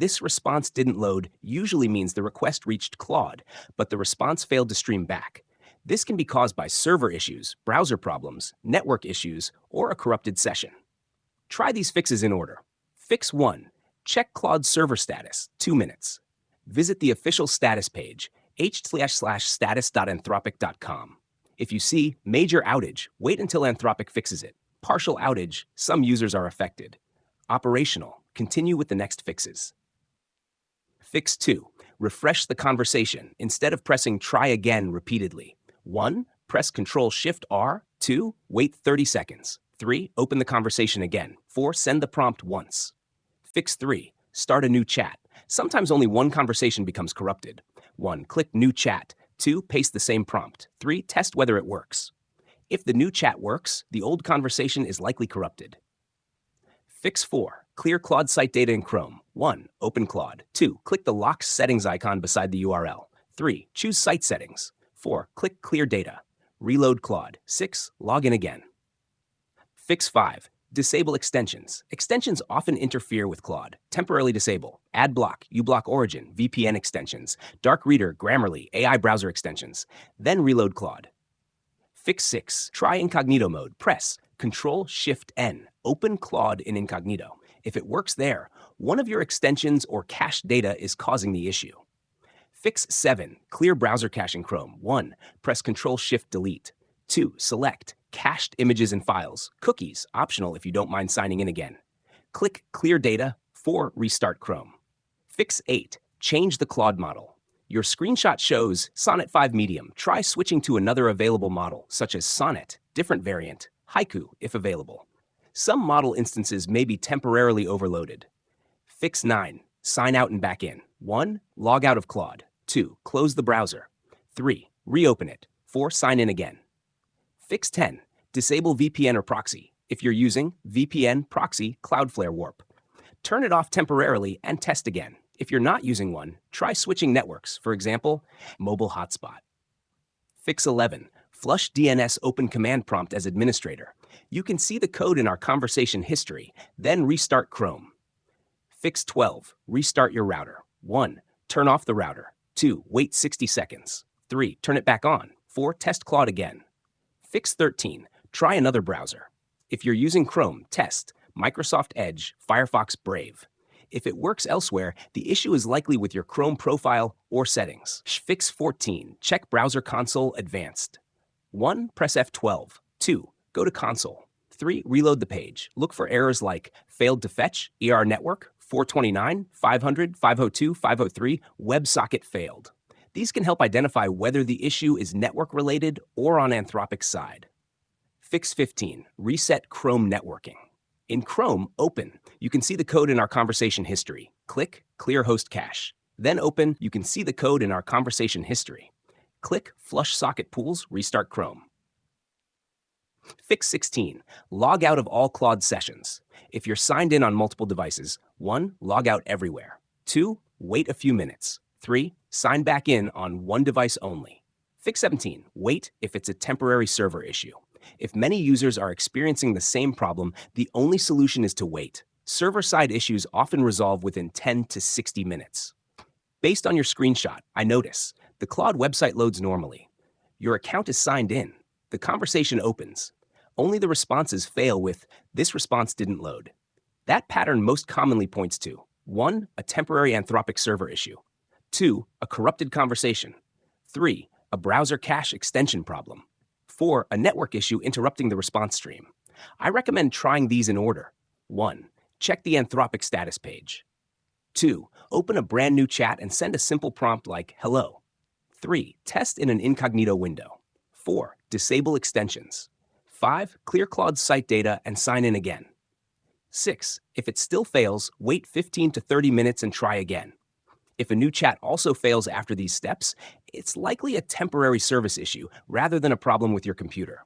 This response didn't load usually means the request reached Claude, but the response failed to stream back. This can be caused by server issues, browser problems, network issues, or a corrupted session. Try these fixes in order. Fix 1. Check Claude's server status, 2 minutes. Visit the official status page, h/status.anthropic.com. If you see major outage, wait until Anthropic fixes it. Partial outage, some users are affected. Operational, continue with the next fixes. Fix 2. Refresh the conversation instead of pressing try again repeatedly. 1. Press Ctrl-Shift-R. 2. Wait 30 seconds. 3. Open the conversation again. 4. Send the prompt once. Fix 3. Start a new chat. Sometimes only one conversation becomes corrupted. 1. Click New Chat. 2. Paste the same prompt. 3. Test whether it works. If the new chat works, the old conversation is likely corrupted. Fix 4. Clear Claude site data in Chrome. 1. Open Claude. 2. Click the lock settings icon beside the URL. 3. Choose site settings. 4. Click Clear Data. Reload Claude. 6. Log in again. Fix 5. Disable extensions. Extensions often interfere with Claude. Temporarily disable. Adblock, uBlock Origin, VPN extensions, Dark Reader, Grammarly, AI browser extensions. Then reload Claude. Fix 6. Try Incognito Mode. Press Ctrl-Shift-N. Open Claude in Incognito. If it works there, one of your extensions or cached data is causing the issue. Fix 7. Clear browser cache in Chrome. 1. Press Ctrl-Shift-Delete. 2. Select Cached Images and Files. Cookies, optional if you don't mind signing in again. Click Clear Data. 4. Restart Chrome. Fix 8. Change the Claude model. Your screenshot shows Sonnet 5 Medium. Try switching to another available model, such as Sonnet, different variant, Haiku, if available. Some model instances may be temporarily overloaded. Fix 9. Sign out and back in. 1. Log out of Claude. 2. Close the browser. 3. Reopen it. 4. Sign in again. Fix 10. Disable VPN or proxy if you're using VPN, proxy, Cloudflare Warp. Turn it off temporarily and test again. If you're not using one, try switching networks, for example, mobile hotspot. Fix 11. Flush DNS open command prompt as administrator. You can see the code in our conversation history, then restart Chrome. Fix 12. Restart your router. 1. Turn off the router. 2. Wait 60 seconds. 3. Turn it back on. 4. Test Claude again. Fix 13. Try another browser. If you're using Chrome, test Microsoft Edge, Firefox, Brave. If it works elsewhere, the issue is likely with your Chrome profile or settings. Fix 14. Check Browser Console Advanced. 1. Press F12. 2. Go to Console. 3. Reload the page. Look for errors like failed to fetch, ER network, 429, 500, 502, 503, WebSocket failed. These can help identify whether the issue is network-related or on Anthropic's side. Fix 15. Reset Chrome networking. In Chrome, open. You can see the code in our conversation history. Click Clear Host Cache. Then open. You can see the code in our conversation history. Click Flush Socket Pools, restart Chrome. Fix 16. Log out of all Claude sessions. If you're signed in on multiple devices, 1. Log out everywhere. 2. Wait a few minutes. 3. Sign back in on one device only. Fix 17. Wait if it's a temporary server issue. If many users are experiencing the same problem, the only solution is to wait. Server-side issues often resolve within 10 to 60 minutes. Based on your screenshot, I notice the Claude website loads normally. Your account is signed in. The conversation opens. Only the responses fail with, "This response didn't load." That pattern most commonly points to 1. A temporary Anthropic server issue. 2. A corrupted conversation. 3. A browser cache extension problem. 4. A network issue interrupting the response stream. I recommend trying these in order. 1. Check the Anthropic status page. 2. Open a brand new chat and send a simple prompt like hello. 3. Test in an incognito window. 4. Disable extensions. 5. Clear Claude site data and sign in again. 6. If it still fails, wait 15 to 30 minutes and try again. If a new chat also fails after these steps, it's likely a temporary service issue rather than a problem with your computer.